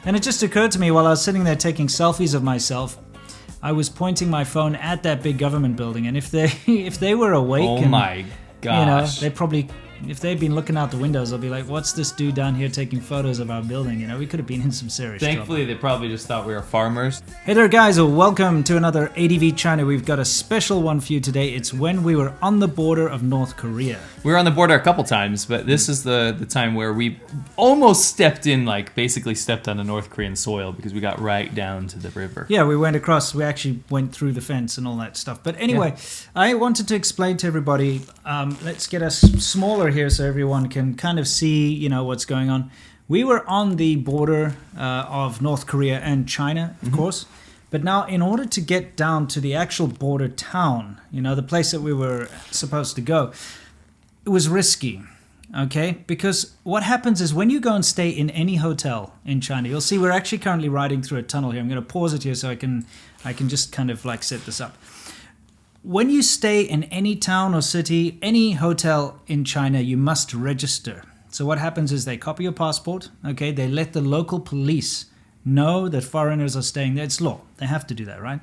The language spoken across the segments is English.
And it just occurred to me while I was sitting there taking selfies of myself, I was pointing my phone at that big government building, and if they were awake, oh my gosh, they probably, if they'd been looking out the windows, they'll be like, "What's this dude down here taking photos of our building?" We could have been in some serious Thankfully, trouble. they probably just thought we were farmers. Hey there, guys! Welcome to another ADV China. We've got a special one for you today. It's when we were on the border of North Korea. We were on the border a couple times, but this is the time where we almost stepped in, like basically stepped on the North Korean soil because we got right down to the river. Yeah, we went across. We actually went through the fence and all that stuff. But anyway, I wanted to explain to everybody. Let's get us smaller here so everyone can kind of see, what's going on. We were on the border of North Korea and China, of course. But now, in order to get down to the actual border town, the place that we were supposed to go, it was risky, okay? Because what happens is when you go and stay in any hotel in China, you'll see we're actually currently riding through a tunnel here. I'm going to pause it here so I can just kind of like set this up. When you stay in any town or city, any hotel in China, you must register. So what happens is they copy your passport, okay? They let the local police know that foreigners are staying there. It's law. They have to do that, right?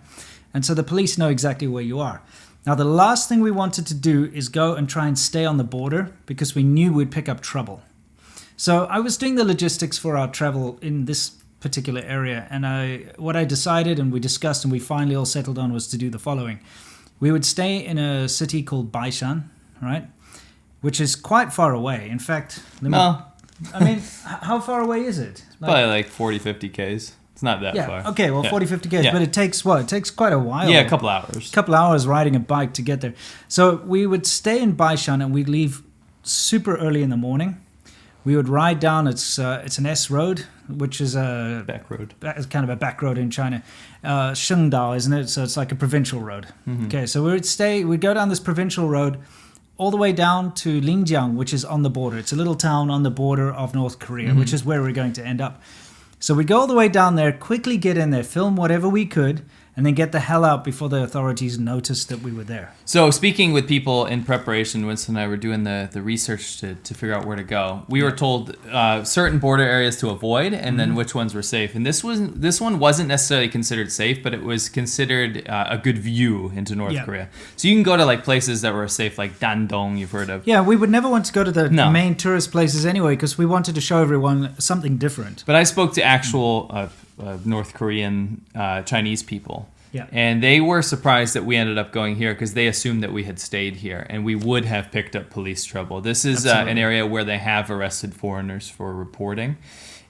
And so the police know exactly where you are. Now, the last thing we wanted to do is go and try and stay on the border because we knew we'd pick up trouble. So I was doing the logistics for our travel in this particular area. And what I decided and we discussed and we finally all settled on was to do the following. We would stay in a city called Baishan, right? Which is quite far away. In fact, how far away is it? Probably like 40, 50 Ks. It's not that far. Okay, well, 40, 50 Ks. Yeah. But it takes what? It takes quite a while. Yeah, a couple hours. A couple hours riding a bike to get there. So we would stay in Baishan and we'd leave super early in the morning. We would ride down, it's an S road, which is a... back road. It's kind of a back road in China. Chunggang, isn't it? So it's like a provincial road. Mm-hmm. Okay, so we'd go down this provincial road all the way down to Linjiang, which is on the border. It's a little town on the border of North Korea, which is where we're going to end up. So we'd go all the way down there, quickly get in there, film whatever we could, and then get the hell out before the authorities noticed that we were there. So speaking with people in preparation, Winston and I were doing the research to figure out where to go. We were told certain border areas to avoid and then which ones were safe. And this one wasn't necessarily considered safe, but it was considered a good view into North Korea. So you can go to like places that were safe, like Dandong, you've heard of. Yeah, we would never want to go to the main tourist places anyway because we wanted to show everyone something different. But I spoke to actual North Korean Chinese people. Yeah. And they were surprised that we ended up going here because they assumed that we had stayed here and we would have picked up police trouble. This is an area where they have arrested foreigners for reporting.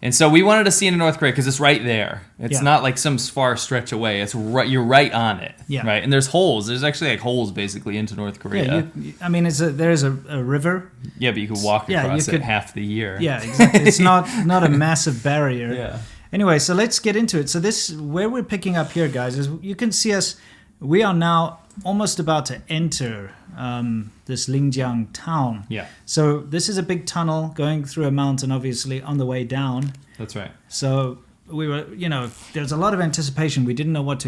And so we wanted to see into North Korea because it's right there. It's not like some far stretch away. It's right, you're right on it. Yeah. Right. And there's holes. There's actually like holes basically into North Korea. Yeah, there's a river. Yeah, but you could walk across it half the year. Yeah, exactly. It's not a massive barrier. Yeah. Anyway, so let's get into it. So where we're picking up here, guys, is you can see us. We are now almost about to enter this Linjiang town. Yeah. So this is a big tunnel going through a mountain, obviously, on the way down. That's right. So we were, there's a lot of anticipation. We didn't know what to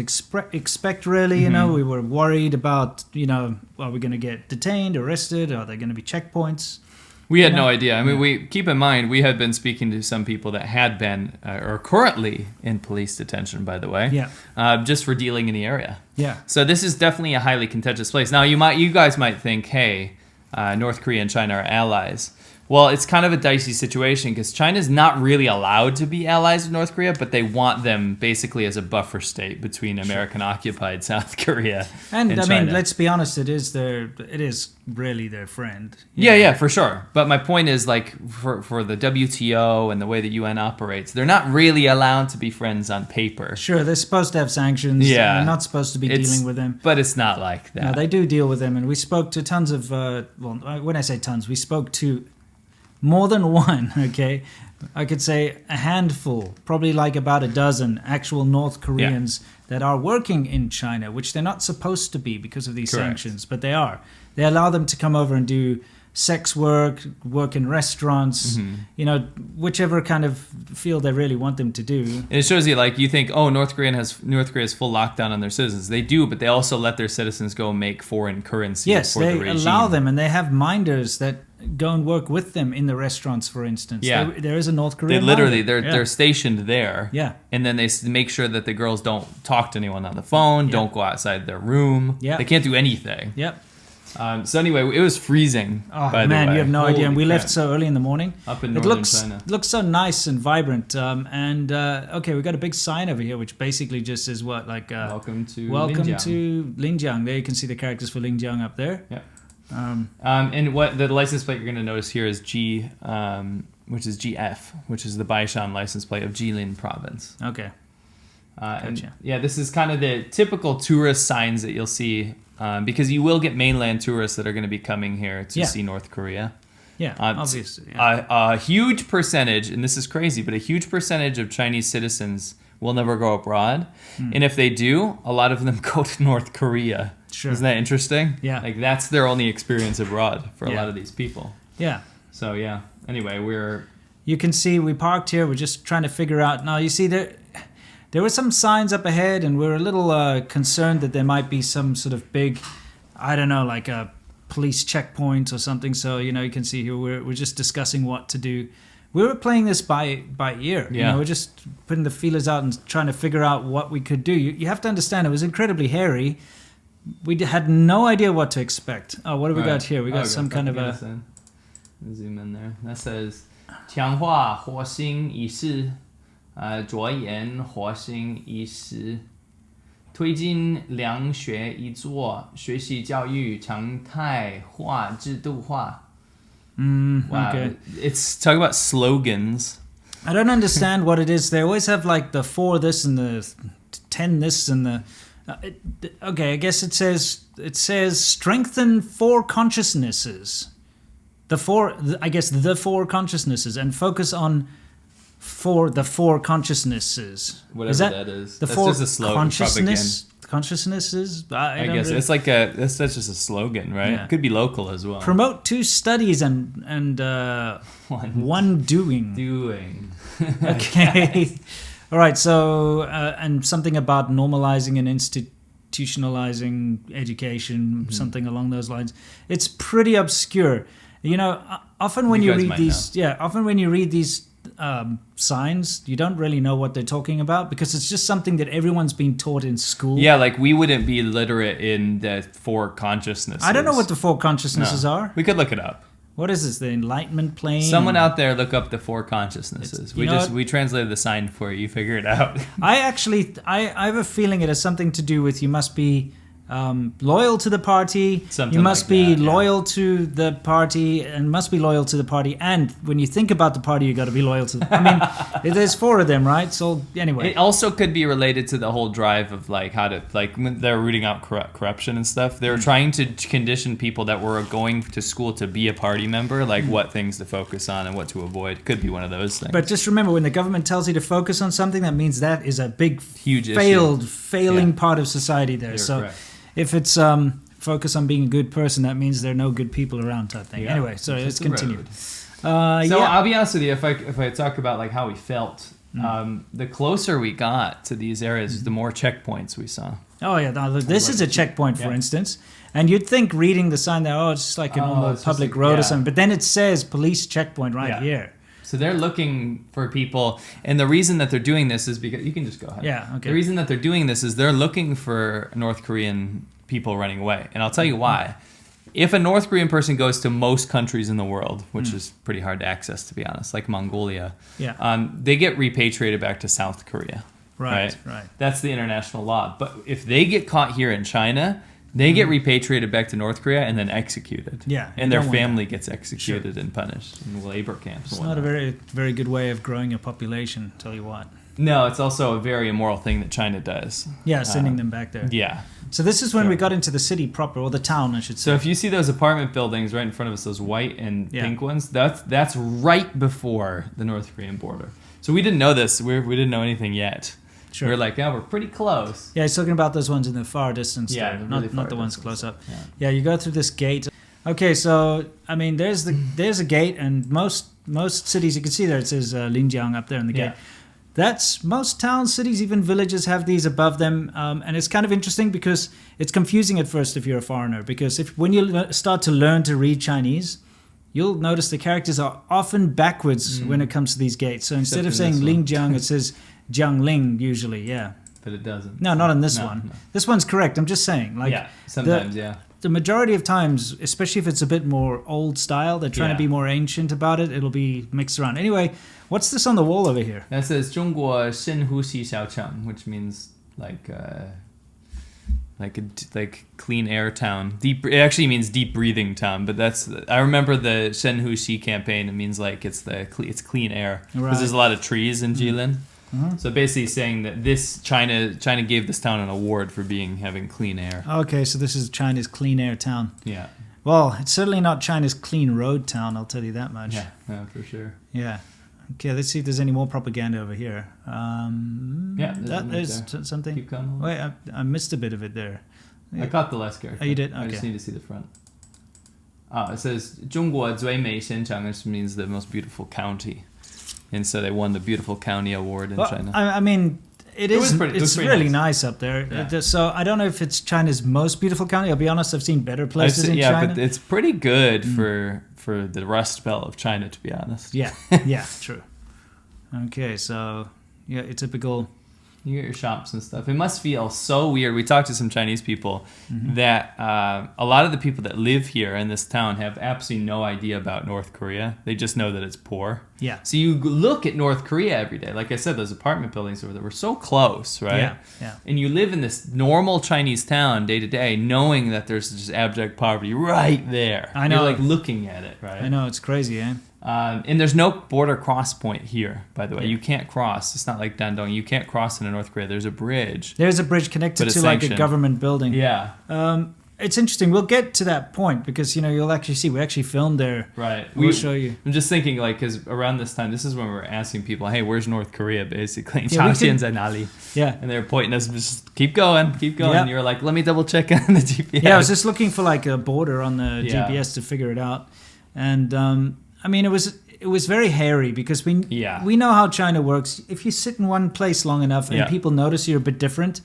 expect, really. We were worried about, are we going to get detained, arrested? Are there going to be checkpoints? We had no idea. I mean, we keep in mind, we had been speaking to some people that had been or currently in police detention, by the way, just for dealing in the area. Yeah. So this is definitely a highly contentious place. Now, you guys might think, hey, North Korea and China are allies. Well, it's kind of a dicey situation because China's not really allowed to be allies with North Korea, but they want them basically as a buffer state between American-occupied South Korea and China. I mean, let's be honest, it is really their friend. Yeah, for sure. But my point is, like, for the WTO and the way the UN operates, they're not really allowed to be friends on paper. Sure, they're supposed to have sanctions. Yeah. They're not supposed to be dealing with them. But it's not like that. No, they do deal with them, and we spoke to tons of, when I say tons, we spoke to more than one, okay? I could say a handful, probably like about a dozen actual North Koreans that are working in China, which they're not supposed to be because of these sanctions, but they are. They allow them to come over and do sex work, work in restaurants, whichever kind of field they really want them to do. And it shows you, like, you think, oh, North Korea has full lockdown on their citizens. They do, but they also let their citizens go make foreign currency. Yes, for the they regime. allow them, and they have minders that go and work with them in the restaurants, for instance. Yeah. There is a North Korean They literally, minder. they're stationed there. Yeah. And then they make sure that the girls don't talk to anyone on the phone, don't go outside their room. Yeah. They can't do anything. Yep. So anyway, it was freezing. Oh by man, the way. you have no idea. And we Holy left crap. so early in the morning. Up in northern China. It looks so nice and vibrant. Okay, we got a big sign over here, which basically just says what, like Welcome to welcome Linjiang. to Linjiang. There you can see the characters for Linjiang up there. Yeah. And what the license plate you're going to notice here is G, which is GF, which is the Baishan license plate of Jilin province. Okay. And Gotcha. yeah, this is kind of the typical tourist signs that you'll see, because you will get mainland tourists that are going to be coming here to see North Korea. Yeah, obviously. Yeah. A huge percentage, and this is crazy, but a huge percentage of Chinese citizens will never go abroad. And if they do, a lot of them go to North Korea. Sure. Isn't that interesting? Yeah. Like, that's their only experience abroad for a lot of these people. Yeah. So, yeah. Anyway, You can see we parked here. We're just trying to figure out. Now, you see, there were some signs up ahead, and we were a little concerned that there might be some sort of big, I don't know, like a police checkpoint or something. So, you can see here we're just discussing what to do. We were playing this by ear. Yeah. We're just putting the feelers out and trying to figure out what we could do. You have to understand, it was incredibly hairy. We had no idea what to expect. Oh, what have we got here? We got some kind of a... Zoom in there. That says, 强化火星仪式，着眼火星仪式，推进两学一做，学习教育常态化、制度化。Wow. Okay. It's talk about slogans. I don't understand what it is. They always have like the 4 this and the 10 this and the... okay, I guess it says strengthen 4 consciousnesses. The 4 consciousnesses, and focus on the 4 consciousnesses. Whatever that is. The That's 4 just a slogan, consciousnesses. I guess it's like that's just a slogan, right? Yeah. It could be local as well. Promote 2 studies and one doing. Doing. Okay. All right. So and something about normalizing and institutionalizing education, something along those lines. It's pretty obscure. Often when you read these signs, you don't really know what they're talking about, because it's just something that everyone's been taught in school. Yeah, like we wouldn't be literate in the 4 consciousnesses. I don't know what the 4 consciousnesses are. We could look it up. What is this? The Enlightenment plane? Someone out there look up the 4 consciousnesses. We translated the sign for you. Figure it out. I have a feeling it has something to do with you must be loyal to the party. Something you must like be that, yeah. loyal to the party, and must be loyal to the party. And when you think about the party, you got to be loyal to. There's 4 of them, right? So anyway, It also could be related to the whole drive of like how to, like, when they're rooting out corruption and stuff. They were trying to condition people that were going to school to be a party member, like what things to focus on and what to avoid. Could be one of those things. but just remember, when the government tells you to focus on something, that means that is a big, Huge issue. failing Yeah. part of society there. You're so correct. if it's focus on being a good person, that means there are no good people around, type thing. Yeah. Anyway, so let's Hit the continue. road. So I'll be honest with you. If I talk about like how we felt, the closer we got to these areas, the more checkpoints we saw. Oh yeah, now, this is a checkpoint, for Yeah. instance, and you'd think reading the sign there, it's just like a normal it's just public like- road or yeah. something, but then it says police checkpoint right Yeah. here. So they're looking for people, and the reason that they're doing this is because you can just go ahead. Yeah, okay. The reason that they're doing this is they're looking for North Korean people running away, and I'll tell you why. If a North Korean person goes to most countries in the world, which is pretty hard to access, to be honest, like Mongolia, they get repatriated back to South Korea. Right. That's the international law. But if they get caught here in China, they get repatriated back to North Korea and then executed. Yeah, And you their don't want family gets executed and punished in labor camps. It's and not a whatnot. very, very good way of growing a population, tell you what. No, it's also a very immoral thing that China does. Yeah, sending them back there. Yeah. So this is when we got into the city proper, or the town, I should say. So if you see those apartment buildings right in front of us, those white and Yeah. pink ones, that's right before the North Korean border. So we didn't know this. We didn't know anything yet. Sure. We were like, yeah, we're pretty close. Yeah, he's talking about those ones in the far distance Yeah, there, the really not far the ones distance. close up. Yeah. Yeah, you go through this gate. Okay, so I mean, there's a gate, and most cities you can see there it says Linjiang up there in the gate. That's most towns, cities, even villages have these above them, and it's kind of interesting because it's confusing at first if you're a foreigner. Because when you start to learn to read Chinese, you'll notice the characters are often backwards when it comes to these gates. So instead of saying Linjiang, it says Jiangling usually. Yeah, but it doesn't. No, not in this one. No. This one's correct. I'm just saying. Like, sometimes, The majority of times, especially if it's a bit more old style, they're trying to be more ancient about it. It'll be mixed around. Anyway, what's this on the wall over here? That says 中国深呼吸小城, which means like clean air town. It actually means deep breathing town, but I remember the 深呼吸 campaign. It means like it's clean air because there's a lot of trees in Jilin. Mm-hmm. So basically saying that China gave this town an award for having clean air. Okay, so this is China's clean air town. Yeah. Well, it's certainly not China's clean road town, I'll tell you that much. Yeah, for sure. Yeah. Okay, let's see if there's any more propaganda over here. There's something. Keep going. Wait, I missed a bit of it there. I caught the last character. Oh, you did? Okay. I just need to see the front. It says 中国最美县城, which means the most beautiful county. And so they won the Beautiful County Award in China. I mean, it's really nice up there. Yeah. So I don't know if it's China's most beautiful county. I'll be honest, I've seen better places in China. Yeah, but it's pretty good for the Rust Belt of China, to be honest. Yeah, true. Okay, so yeah, a typical... You get your shops and stuff. It must feel so weird. We talked to some Chinese people that a lot of the people that live here in this town have absolutely no idea about North Korea. They just know that it's poor. Yeah. So you look at North Korea every day. Like I said, those apartment buildings over there were so close, right? Yeah. And you live in this normal Chinese town day to day, knowing that there's just abject poverty right there. I know. You're like looking at it, right? I know, it's crazy, eh? And there's no border cross point here, by the way. You can't cross. It's not like Dandong. You can't cross into North Korea. There's a bridge. There's a bridge connected to like a government building. Yeah. It's interesting. We'll get to that point because, you'll actually see. We actually filmed there. Right. We'll show you. I'm just thinking, like, because around this time, this is when we were asking people, hey, where's North Korea, basically? Yeah. And they're pointing us, just keep going. Yep. And you're like, let me double check on the GPS. Yeah, I was just looking for like a border on the GPS to figure it out. And, I mean, it was very hairy because we know how China works. If you sit in one place long enough and people notice you're a bit different,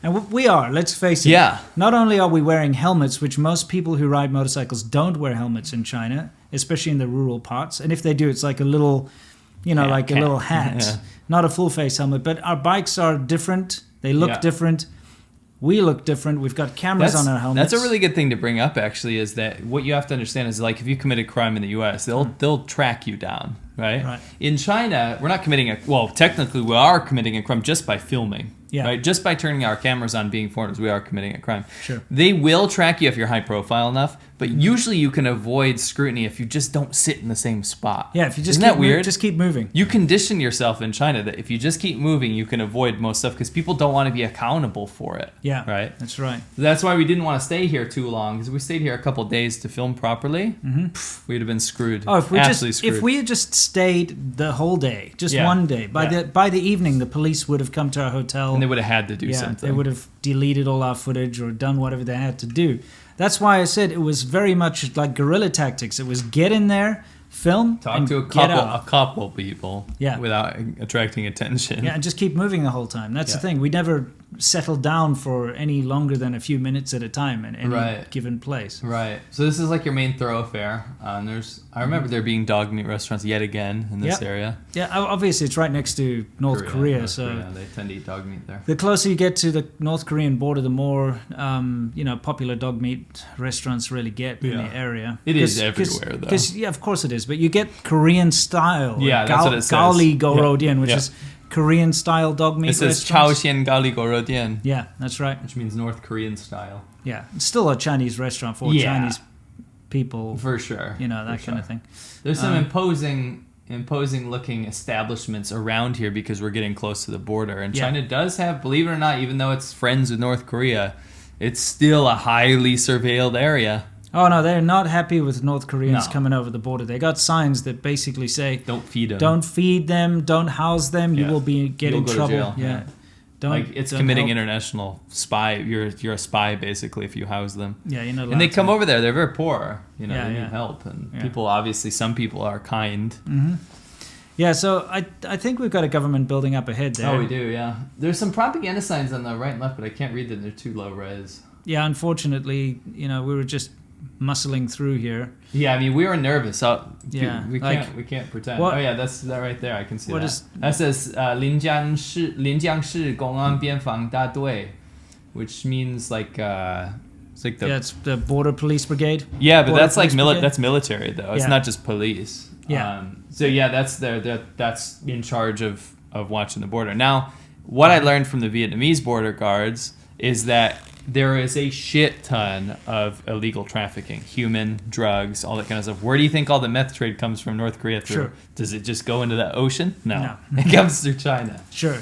and we are, let's face it. Yeah. Not only are we wearing helmets, which most people who ride motorcycles don't wear helmets in China, especially in the rural parts. And if they do, it's like a little, a little hat, not a full face helmet. But our bikes are different. They look different. We look different. We've got cameras on our helmets. That's a really good thing to bring up, actually, is that what you have to understand is, like, if you commit a crime in the U.S., they'll track you down, right? In China, we're not technically we are committing a crime just by filming. Yeah. Right? Just by turning our cameras on, being foreigners, we are committing a crime. Sure. They will track you if you're high profile enough, but usually you can avoid scrutiny if you just don't sit in the same spot. Yeah, if you just just keep moving. You condition yourself in China that if you just keep moving, you can avoid most stuff because people don't want to be accountable for it. Yeah. Right? That's right. That's why we didn't want to stay here too long, because if we stayed here a couple of days to film properly, we'd have been screwed. Oh, if we had just stayed the whole day, just one day, by the evening, the police would have come to our hotel. And they would have had to do something. They would have deleted all our footage or done whatever they had to do. That's why I said it was very much like guerrilla tactics. It was get in there, film, talk and to a couple people without attracting attention. Yeah, and just keep moving the whole time. That's the thing. We never settled down for any longer than a few minutes at a time in any given place. Right. So this is like your main thoroughfare. I remember there being dog meat restaurants yet again in this area. Yeah, obviously it's right next to North Korea. They tend to eat dog meat there. The closer you get to the North Korean border, the more popular dog meat restaurants really get in the area. It is everywhere, though. Yeah, of course it is. But you get Korean style. Yeah, that's what it says. Gali Gorodian, which is Korean style dog meat restaurants. It says Chaoxian Gali Gorodian. Yeah, that's right. Which means North Korean style. Yeah, it's still a Chinese restaurant for Chinese people. For sure. That kind of thing. There's some imposing looking establishments around here because we're getting close to the border. And China does have, believe it or not, even though it's friends with North Korea, it's still a highly surveilled area. Oh, no, they're not happy with North Koreans coming over the border. They got signs that basically say, don't feed them. Don't feed them, don't house them, you will get in trouble. To jail. It's committing international spy. You're a spy basically if you house them. Yeah, you're not allowed and they come to. over there. They're very poor. They Yeah, need help, and people obviously some people are kind. Mm-hmm. Yeah, so I think we've got a government building up ahead there. Oh, we do. Yeah, there's some propaganda signs on the right and left, but I can't read them. They're too low res. Yeah, unfortunately, we were just muscling through here. Yeah, I mean we were nervous. We can't pretend. What, oh yeah, that's that right there. I can see that. That says Linjiang Shi Gong'an Bianfang Da Dui, which means like it's like the it's the border police brigade. Yeah, but that's like that's military though. It's Yeah. not just police. Yeah. That's in charge of watching the border. Now, what I learned from the Vietnamese border guards is that there is a shit ton of illegal trafficking, human, drugs, all that kind of stuff. Where do you think all the meth trade comes from North Korea through? Sure. Does it just go into the ocean? No. It comes through China. Sure.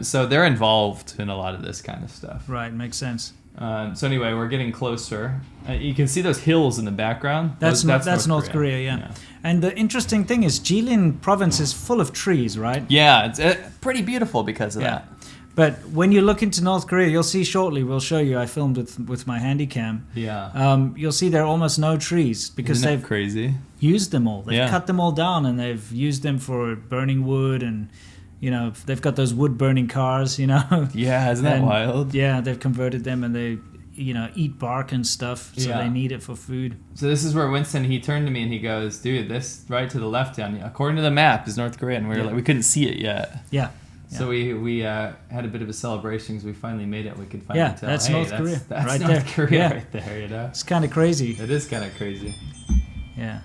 So they're involved in a lot of this kind of stuff. Right, makes sense. So anyway, we're getting closer. You can see those hills in the background. That's North Korea, yeah. And the interesting thing is Jilin province is full of trees, right? Yeah, it's pretty beautiful because of that. But when you look into North Korea, you'll see shortly, we'll show you, I filmed with my Handycam. Yeah. You'll see there are almost no trees because they've crazy. used them all. They've cut them all down and they've used them for burning wood and, they've got those wood burning cars, Yeah, isn't that wild? Yeah, they've converted them and they, eat bark and stuff, so they need it for food. So this is where Winston, he turned to me and he goes, dude, this right to the left down here, according to the map, is North Korea. And we were like, we couldn't see it yet. Yeah. So we had a bit of a celebration because we finally made it. We could finally tell. That's North Korea. That's right North there. Korea right there, It's kind of crazy. It is kind of crazy. Yeah.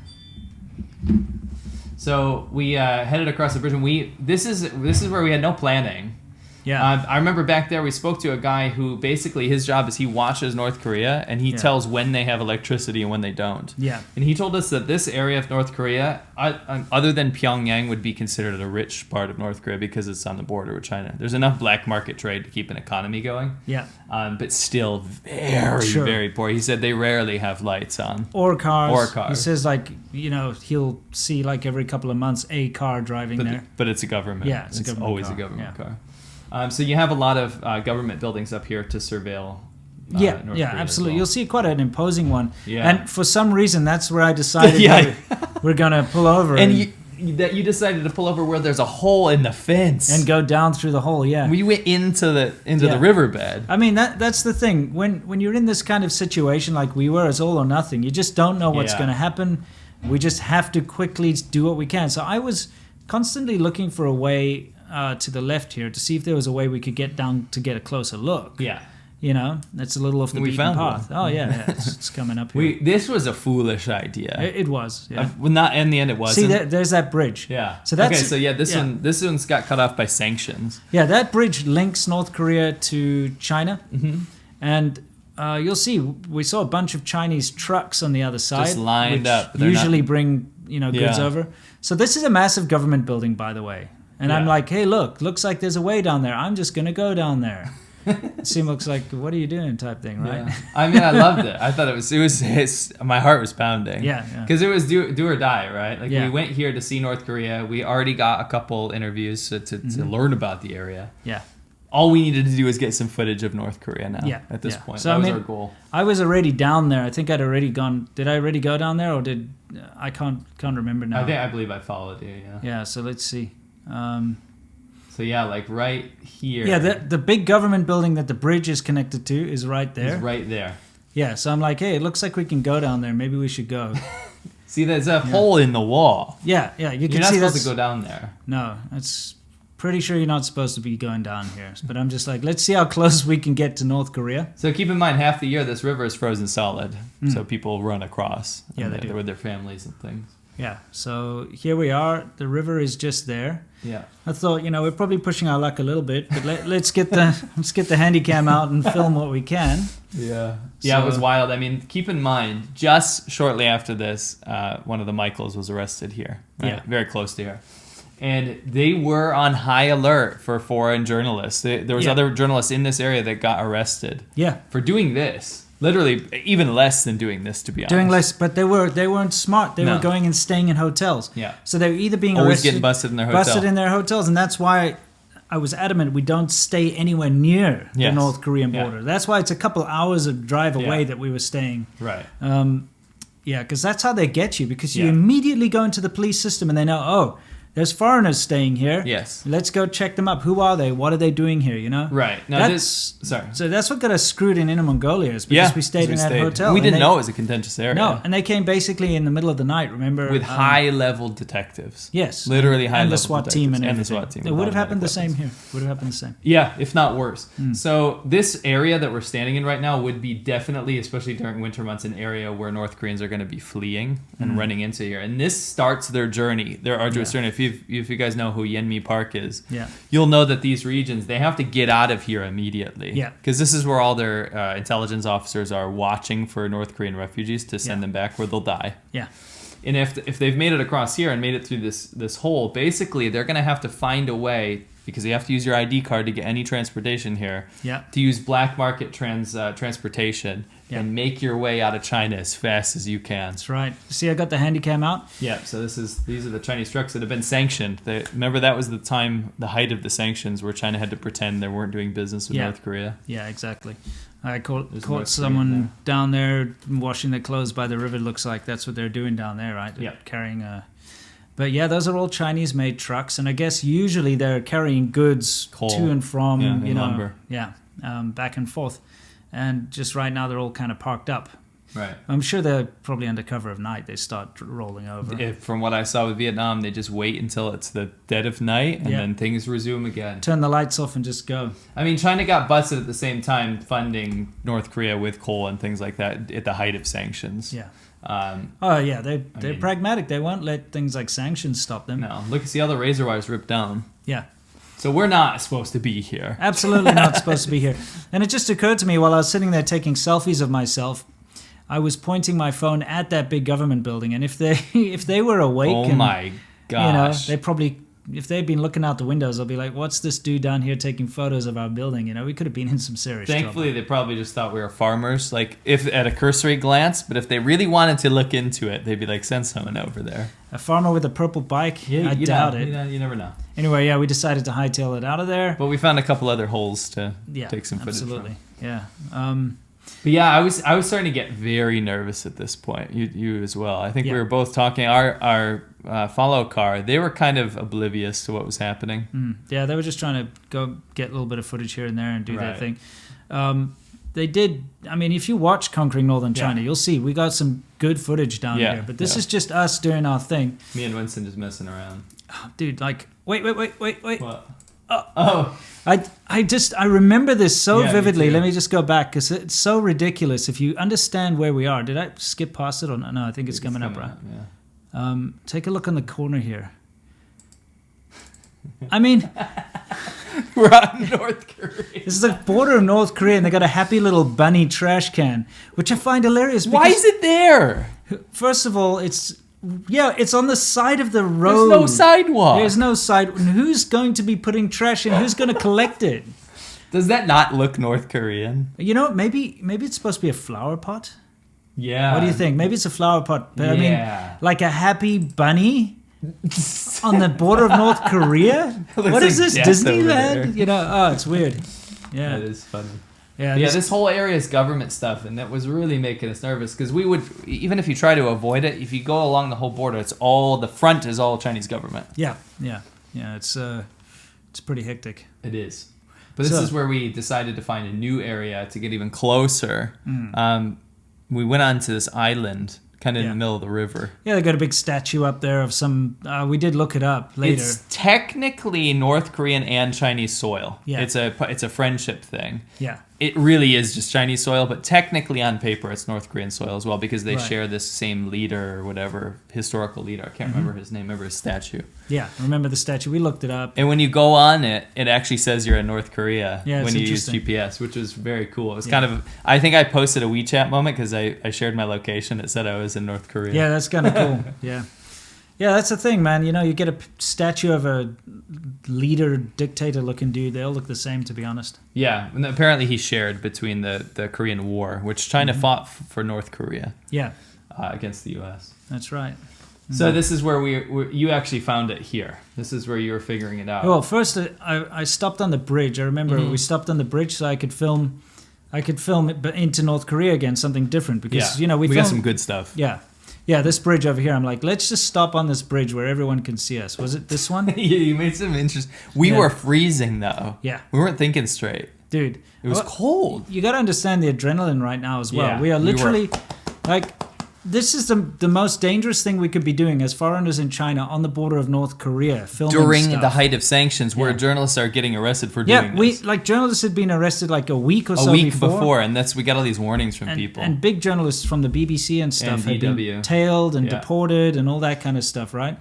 So we headed across the bridge, and this is where we had no planning. Yeah. I remember back there we spoke to a guy who basically his job is he watches North Korea and he tells when they have electricity and when they don't. Yeah. And he told us that this area of North Korea, other than Pyongyang, would be considered a rich part of North Korea because it's on the border with China. There's enough black market trade to keep an economy going. Yeah. But still very, very poor. He said they rarely have lights on. Or cars. Or cars. He says he'll see every couple of months a car driving there. But it's a government. Yeah, it's always a government car. So you have a lot of government buildings up here to surveil. North Korea absolutely. well. You'll see quite an imposing one. Yeah. And for some reason, that's where I decided we're going to pull over. And you decided to pull over where there's a hole in the fence. And go down through the hole, yeah. We went into the riverbed. I mean, that's the thing. When you're in this kind of situation like we were, it's all or nothing. You just don't know what's going to happen. We just have to quickly do what we can. So I was constantly looking for a way to the left here to see if there was a way we could get down to get a closer look. Yeah. That's a little off the beaten path. Oh, yeah. It's coming up here. This was a foolish idea. It was, yeah. Not in the end, it wasn't. See, there's that bridge. Yeah. So that's, this one's got cut off by sanctions. Yeah, that bridge links North Korea to China. Mm-hmm. And you'll see, we saw a bunch of Chinese trucks on the other side. Just lined up. Usually bring, goods over. So this is a massive government building, by the way. And I'm like, hey, looks like there's a way down there. I'm just going to go down there. Seemed looks like, what are you doing type thing, right? Yeah. I mean, I loved it. I thought it was my heart was pounding. Yeah. Because it was do or die, right? Like we went here to see North Korea. We already got a couple interviews to learn about the area. Yeah. All we needed to do was get some footage of North Korea now at this point. So, that was our goal. I was already down there. I think I'd already gone. Did I already go down there or did I can't remember now. I believe I followed you, yeah. Yeah, so let's see. So like right here. Yeah, the big government building that the bridge is connected to is right there. It's right there. Yeah, so I'm like, hey, it looks like we can go down there. Maybe we should go. See, there's a hole in the wall. Yeah, you can see You're not supposed to go down there. No, it's pretty sure you're not supposed to be going down here. But I'm just like, let's see how close we can get to North Korea. So keep in mind, half the year this river is frozen solid. So people run across. Yeah, they do. With their families and things. Yeah, so here we are. The river is just there. Yeah. I thought, we're probably pushing our luck a little bit, but let's get the Handycam out and film what we can. Yeah. Yeah, it was wild. I mean, keep in mind, just shortly after this, one of the Michaels was arrested here. Right? Yeah. Very close to here. And they were on high alert for foreign journalists. There was other journalists in this area that got arrested. Yeah. For doing this. Literally, even less than doing this, to be honest. Doing less, but they weren't smart. They were going and staying in hotels. Yeah. So they were either being always arrested, getting busted in their hotels. and that's why I was adamant we don't stay anywhere near the Yes. North Korean Yeah. border. That's why it's a couple hours of drive away Yeah. that we were staying. Right. Yeah, because that's how they get you. Because you Yeah. immediately go into the police system and they know, oh, there's foreigners staying here. Yes. Let's go check them up. Who are they? What are they doing here? You know. Right. Now sorry. So that's what got us screwed in Inner Mongolia is because we stayed in that hotel. We and didn't know it was a contentious area. No, and they came basically in the middle of the night. Remember, with high-level detectives. yes, Literally high-level and the SWAT team and the everything. SWAT team. It with would have happened the automatic same weapons. here. Would have happened the same. Yeah, if not worse. So this area that we're standing in right now would be definitely, especially during winter months, an area where North Koreans are going to be fleeing and running into here. And this starts their journey, their arduous journey. If you guys know who Yenmi Park is, you'll know that these regions, they have to get out of here immediately. Yeah. Because this is where all their intelligence officers are watching for North Korean refugees to send them back where they'll die. Yeah. And if they've made it across here and made it through this hole, basically they're going to have to find a way, because you have to use your ID card to get any transportation here, to use black market transportation and make your way out of China as fast as you can. That's right. See, I got the handy cam out. Yeah, so these are the Chinese trucks that have been sanctioned. Remember that was the height of the sanctions where China had to pretend they weren't doing business with North Korea. Yeah, exactly. I caught someone down there washing their clothes by the river. Looks like that's what they're doing down there, right? Yeah. Carrying But yeah, those are all Chinese-made trucks, and I guess usually they're carrying goods Coal. to and from, lumber. back and forth. And just right now, they're all kind of parked up. Right. I'm sure they're probably under cover of night. They start rolling over. From what I saw with Vietnam, they just wait until it's the dead of night and then things resume again. Turn the lights off and just go. I mean, China got busted at the same time funding North Korea with coal and things like that at the height of sanctions. Yeah. They're pragmatic. They won't let things like sanctions stop them. No, see all the razor wires ripped down. Yeah. So we're not supposed to be here. Absolutely not supposed to be here. And it just occurred to me while I was sitting there taking selfies of myself, I was pointing my phone at that big government building, and if they were awake, my gosh, they probably, if they'd been looking out the windows, they'll be like, "What's this dude down here taking photos of our building?" We could have been in some serious Thankfully, trouble. they probably just thought we were farmers, like if at a cursory glance. But if they really wanted to look into it, they'd be like, "Send someone over there." A farmer with a purple bike? I doubt it. You never know. Anyway, we decided to hightail it out of there. But we found a couple other holes to take some footage absolutely. from. Yeah. But yeah, I was starting to get very nervous at this point. You as well. I think we were both talking. Our follow car, they were kind of oblivious to what was happening. Yeah, they were just trying to go get a little bit of footage here and there and do their thing. They did. I mean, if you watch Conquering Northern China, you'll see we got some good footage down here. But this is just us doing our thing. Me and Winston just messing around. Oh, dude, like, wait. What? I remember this so vividly. Me too. Let me just go back because it's so ridiculous. If you understand where we are, did I skip past it or no? No, I think it's coming up, right? Yeah. Take a look on the corner here. I mean, we're out in North Korea. This is the border of North Korea, and they got a happy little bunny trash can, which I find hilarious. Why is it there? First of all, it's on the side of the road. There's no sidewalk. There's no side. Who's going to be putting trash in? Who's going to collect it? Does that not look North Korean? Maybe it's supposed to be a flower pot. Yeah. What do you think? Maybe it's a flower pot. But I mean, like a happy bunny on the border of North Korea? What is this, Disneyland? It's weird. Yeah. That is funny. Yeah, this whole area is government stuff, and that was really making us nervous because we would, even if you try to avoid it, if you go along the whole border, the front is all Chinese government. Yeah. It's pretty hectic. It is. But this is where we decided to find a new area to get even closer. We went onto this island, kind of in the middle of the river. Yeah, they got a big statue up there of some. We did look it up later. It's technically North Korean and Chinese soil. Yeah. It's a friendship thing. Yeah. It really is just Chinese soil, but technically on paper it's North Korean soil as well because they share this same leader or whatever, historical leader. I can't remember his name. Remember his statue. Yeah, remember the statue. We looked it up. And when you go on it, it actually says you're in North Korea when you use GPS, which is very cool. It was kind of, I think I posted a WeChat moment because I shared my location. It said I was in North Korea. Yeah, that's kind of cool. Yeah. Yeah, that's the thing, man. You get a statue of a leader, dictator-looking dude. They all look the same, to be honest. Yeah, and apparently he shared between the Korean War, which China fought for North Korea. Yeah. Against the U.S. That's right. So this is where you actually found it here. This is where you were figuring it out. Well, first I stopped on the bridge. I remember we stopped on the bridge so I could film it, but into North Korea again, something different because we got some good stuff. Yeah, this bridge over here. I'm like, let's just stop on this bridge where everyone can see us. Was it this one? You made some interest. We were freezing though. Yeah, we weren't thinking straight, dude. It was cold. You got to understand the adrenaline right now as well. Yeah, we are literally like. This is the most dangerous thing we could be doing as foreigners in China on the border of North Korea, filming during stuff. the height of sanctions, where journalists are getting arrested for doing this. Journalists had been arrested like a week or so before. And we got all these warnings from people. And big journalists from the BBC and stuff had been tailed and deported and all that kind of stuff, right?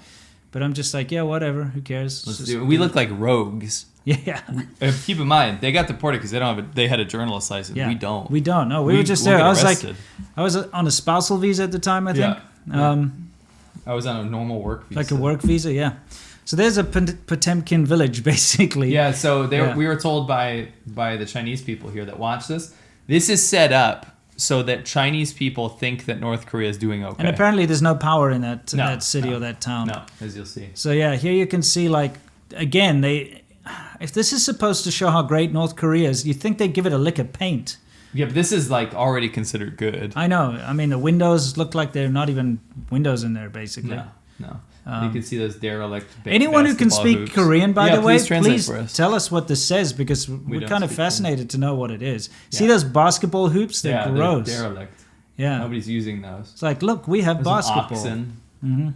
But I'm just like, yeah, whatever, who cares? Let's do it. We look like rogues. Yeah. Keep in mind, they got deported because they had a journalist license. Yeah. We don't. We don't. No, we were just there. I was on a spousal visa at the time, I think. Yeah. I was on a normal work visa. Like a work visa, yeah. So there's a Potemkin village, basically. Yeah. So we were told by the Chinese people here that watch this. This is set up so that Chinese people think that North Korea is doing okay. And apparently, there's no power in that city or that town. No, as you'll see. So yeah, here you can see again if this is supposed to show how great North Korea is, you'd think they'd give it a lick of paint. Yeah, but this is already considered good. I know. I mean, the windows look like they're not even windows in there, basically. No. You can see those derelict anyone who can speak hoops. Korean, by the way, please tell us what this says, because we're kind of fascinated to know what it is. See those basketball hoops? They're gross. They're derelict. Yeah. Nobody's using those. It's like, look, we have basketball. Oxen. Mm-hmm.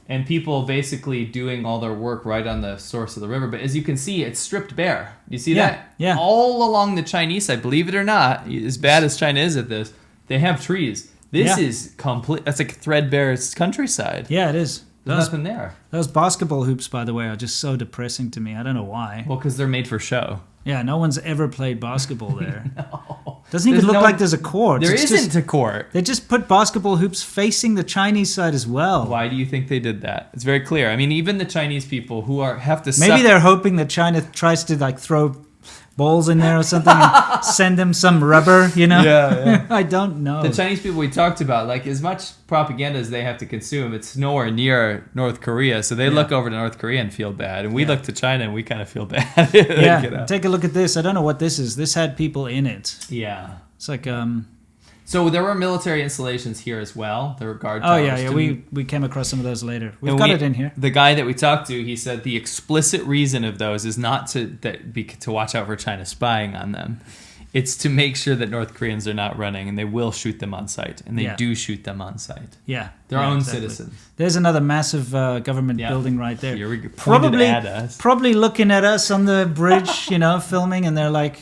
And people basically doing all their work right on the source of the river. But as you can see, it's stripped bare. You see that? Yeah. All along the Chinese side, believe it or not, as bad as China is at this, they have trees. This is complete. That's like threadbare countryside. Yeah, it is. There's nothing there. Those basketball hoops, by the way, are just so depressing to me. I don't know why. Well, because they're made for show. Yeah, no one's ever played basketball there. No. Doesn't even look like there's a court. There isn't a court. They just put basketball hoops facing the Chinese side as well. Why do you think they did that? It's very clear. I mean, even the Chinese people who have to maybe they're hoping that China tries to throw balls in there or something and send them some rubber, Yeah. I don't know. The Chinese people we talked about, as much propaganda as they have to consume, it's nowhere near North Korea. So they look over to North Korea and feel bad. And we look to China and we kind of feel bad. Take a look at this. I don't know what this is. This had people in it. Yeah. It's like... So there were military installations here as well. There were guard towers. Oh, yeah. We came across some of those later. We've got it in here. The guy that we talked to, he said the explicit reason of those is not to watch out for China spying on them. It's to make sure that North Koreans are not running, and they will shoot them on sight. And they do shoot them on sight. Yeah. Their own citizens. There's another massive government building right there. Here we go. At us. Probably looking at us on the bridge, filming, and they're like,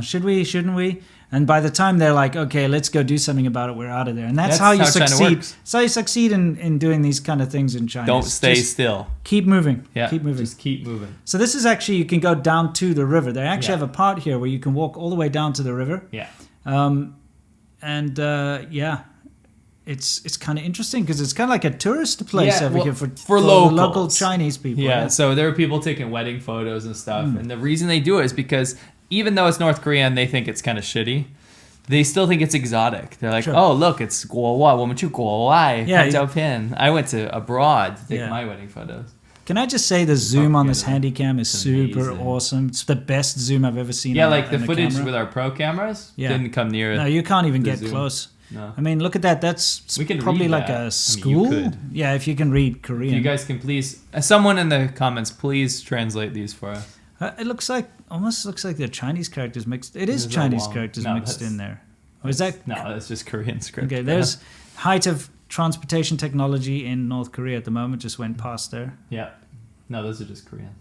should we, shouldn't we? And by the time they're like, okay, let's go do something about it, we're out of there. And that's how you succeed. That's how you succeed in doing these kind of things in China. Don't stay still. Keep moving. Yeah, keep moving. Just keep moving. So this is actually, you can go down to the river. They actually have a part here where you can walk all the way down to the river. Yeah. It's kind of interesting because it's kind of like a tourist place over here for local Chinese people. Yeah, so there are people taking wedding photos and stuff. And the reason they do it is because even though it's North Korea and they think it's kind of shitty, they still think it's exotic. They're like, oh, look, it's 国外，我们去国外拍照片. I went to abroad to take my wedding photos. Can I just say the zoom on this Handycam is super awesome. It's the best zoom I've ever seen. Yeah, the footage camera with our pro cameras didn't come near it. No, you can't even get close. No. I mean, look at that. That's probably like a school. You could. Yeah, if you can read Korean. If you guys can please, someone in the comments, please translate these for us. It almost looks like they're Chinese characters mixed. It is Chinese characters mixed in there. Or is that? No, that's just Korean script. Okay, there's height of transportation technology in North Korea at the moment. Just went past there. Yeah. No, those are just Korean.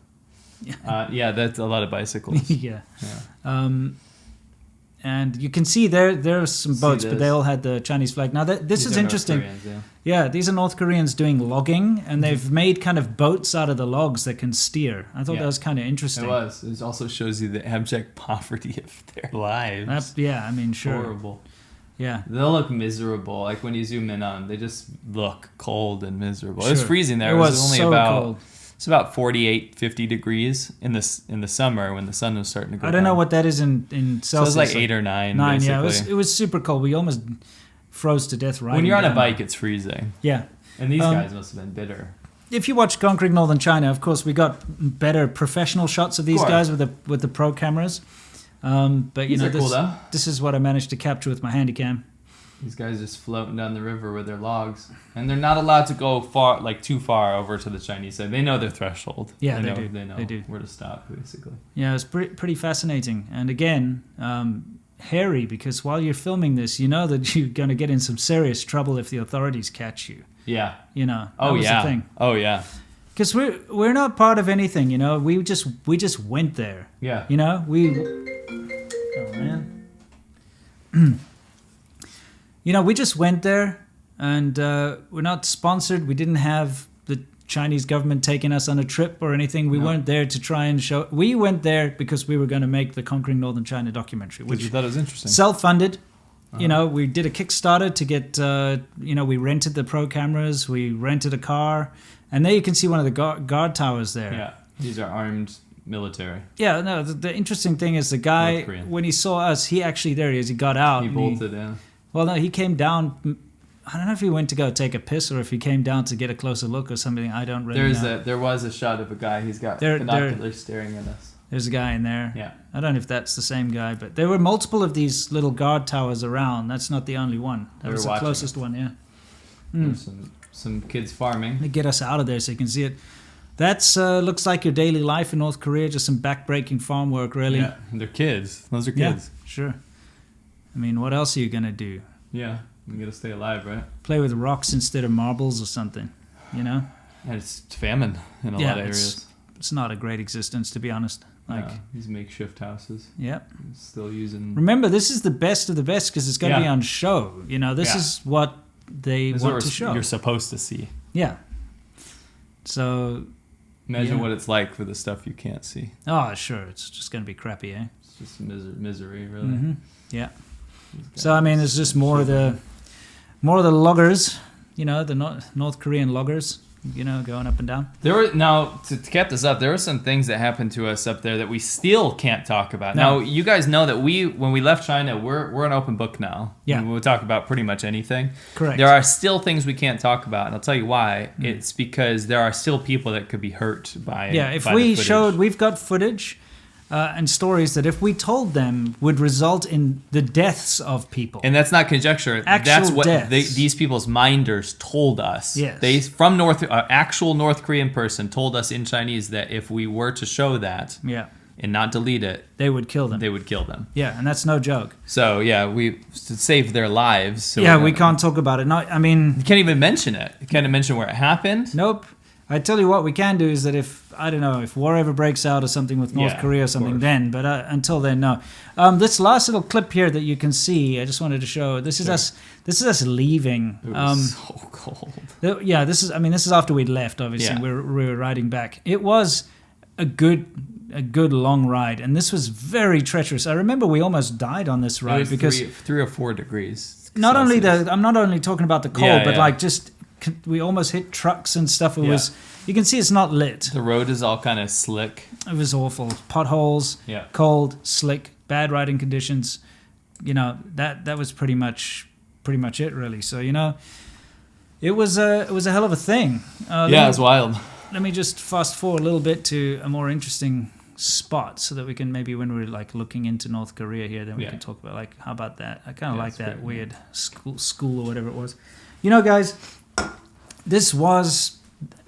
Yeah, that's a lot of bicycles. Yeah. And you can see there are some boats, but they all had the Chinese flag. Now, this is interesting. Yeah, these are North Koreans doing logging, and they've made kind of boats out of the logs that can steer. I thought that was kind of interesting. It was. It also shows you the abject poverty of their lives. I mean, sure. Horrible. Yeah. They'll look miserable. Like when you zoom in on, they just look cold and miserable. Sure. It was freezing there. It was only so about cold. It's about 48, 50 degrees in the summer when the sun was starting to go down. I don't know what that is in Celsius. So it was like 8 or 9. 9, basically. It was super cold. We almost froze to death when you're on a bike, it's freezing. Yeah. And these guys must have been bitter. If you watch Conquering Northern China, of course, we got better professional shots of these guys with the pro cameras. But you know, this is what I managed to capture with my Handycam. These guys just floating down the river with their logs, and they're not allowed to go far, like too far over to the Chinese side. They know their threshold. Yeah, they know where to stop, basically. Yeah, it's pretty fascinating. And again, hairy, because while you're filming this, you know that you're going to get in some serious trouble if the authorities catch you. Yeah. You know. That was the thing. Oh yeah. Because we're not part of anything, you know. We just went there. Yeah. You know, oh man. You know, we just went there, and we're not sponsored. We didn't have the Chinese government taking us on a trip or anything. We weren't there to try and show. We went there because we were going to make the Conquering Northern China documentary, which we thought it was interesting. Self-funded. You know, we did a Kickstarter to get. We rented the pro cameras. We rented a car, and there you can see one of the guard towers there. Yeah, these are armed military. Yeah, no. The interesting thing is the guy when he saw us, he actually there he is. He got out. He bolted in. Well, no, he came down. I don't know if he went to go take a piss or if he came down to get a closer look or something. I don't really know. There was a shot of a guy. He's got binoculars staring at us. There's a guy in there. Yeah. I don't know if that's the same guy, but there were multiple of these little guard towers around. That's not the only one. That was the closest one, yeah. There's some kids farming. They get us out of there so you can see it. That's looks like your daily life in North Korea, just some backbreaking farm work, really. Yeah, and they're kids. Those are kids. Yeah, sure. I mean, what else are you going to do? Yeah, you got to stay alive, right? Play with rocks instead of marbles or something, you know? And it's famine in a lot of areas. It's not a great existence, to be honest. Like these makeshift houses. Yep. Still using... Remember, this is the best of the best because it's going to be on show. You know, this is what they want to show. You're supposed to see. Yeah. So... Imagine what it's like for the stuff you can't see. Oh, sure. It's just going to be crappy, eh? It's just misery, really. Mm-hmm. Yeah. So, I mean, there's just more of the loggers, you know, the North Korean loggers, you know, going up and down. Now, to cap this up, there were some things that happened to us up there that we still can't talk about. No. Now, you guys know that when we left China, we're an open book now. Yeah. We'll talk about pretty much anything. Correct. There are still things we can't talk about, and I'll tell you why. It's because there are still people that could be hurt by it. Yeah, if we showed, we've got footage and stories that if we told them would result in the deaths of people. And that's not conjecture. That's what these people's minders told us. Yes. They, from actual North Korean person, told us in Chinese that if we were to show that and not delete it, they would kill them. They would kill them. Yeah, and that's no joke. So, yeah, we saved their lives. So we can't talk about it. No, I mean... You can't even mention it. You can't mention where it happened. Nope. I tell you what we can do is that if war ever breaks out or something with North Korea or something, then, but until then, no. This last little clip here that you can see, I just wanted to show. This is us leaving. It was so cold. Yeah, this is after we'd left. Obviously, we were riding back. It was a good long ride, and this was very treacherous. I remember we almost died on this ride because 3 or 4 degrees. Not only I'm not only talking about the cold, but like just. We almost hit trucks and stuff. It was, you can see it's not lit. The road is all kind of slick. It was awful. Potholes, cold, slick, bad riding conditions. You know, that was pretty much it really. So, you know, it was a hell of a thing. It was wild. Let me just fast forward a little bit to a more interesting spot so that we can maybe when we're like looking into North Korea here, then we can talk about like, how about that? I kind of like that weird school or whatever it was. You know, guys, this was,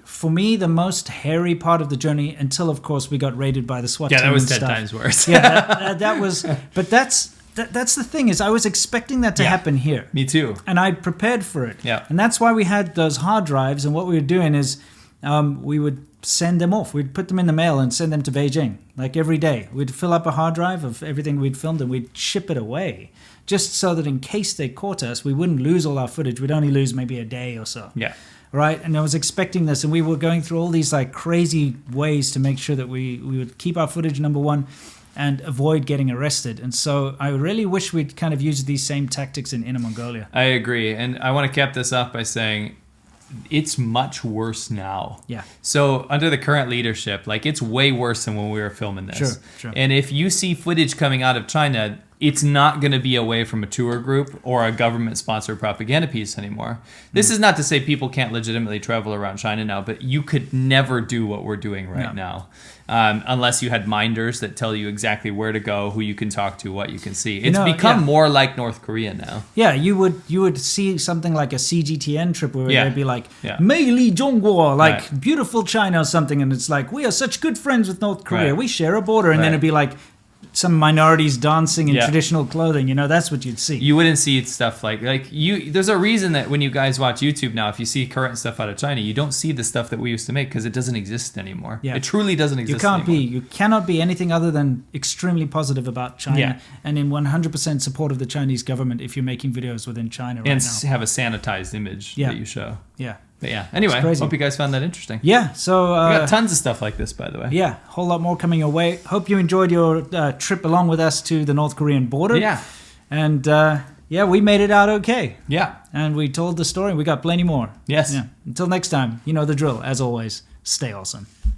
for me, the most hairy part of the journey until, of course, we got raided by the SWAT team. Yeah, that was 10 times worse. that was... But that's the thing is I was expecting that to happen here. Me too. And I prepared for it. Yeah. And that's why we had those hard drives. And what we were doing is we would send them off. We'd put them in the mail and send them to Beijing. Like every day. We'd fill up a hard drive of everything we'd filmed and we'd ship it away. Just so that in case they caught us, we wouldn't lose all our footage. We'd only lose maybe a day or so. Yeah. Right, and I was expecting this, and we were going through all these like crazy ways to make sure that we would keep our footage, number one, and avoid getting arrested. And so I really wish we'd kind of used these same tactics in Inner Mongolia. I agree, and I want to cap this off by saying it's much worse now. Yeah. So under the current leadership, like it's way worse than when we were filming this. Sure. And if you see footage coming out of China, it's not going to be away from a tour group or a government-sponsored propaganda piece anymore. This is not to say people can't legitimately travel around China now, but you could never do what we're doing right now. Unless you had minders that tell you exactly where to go, who you can talk to, what you can see. It's become more like North Korea now. Yeah, you would see something like a CGTN trip where they'd be like, Mei Li Zhongguo, like beautiful China or something, and it's like, we are such good friends with North Korea, we share a border, and then it'd be like some minorities dancing in traditional clothing, that's what you'd see. You wouldn't see stuff like you. There's a reason that when you guys watch YouTube now, if you see current stuff out of China, you don't see the stuff that we used to make because it doesn't exist anymore. It truly doesn't exist anymore. You cannot be anything other than extremely positive about China and in 100% support of the Chinese government if you're making videos within China right and now. have a sanitized image that you show. But anyway, hope you guys found that interesting. So we got tons of stuff like this, by the way. A whole lot more coming your way. Hope you enjoyed your trip along with us to the North Korean border. And we made it out okay. And we told the story. We got plenty more. Yes. Until next time, you know the drill. As always, stay awesome.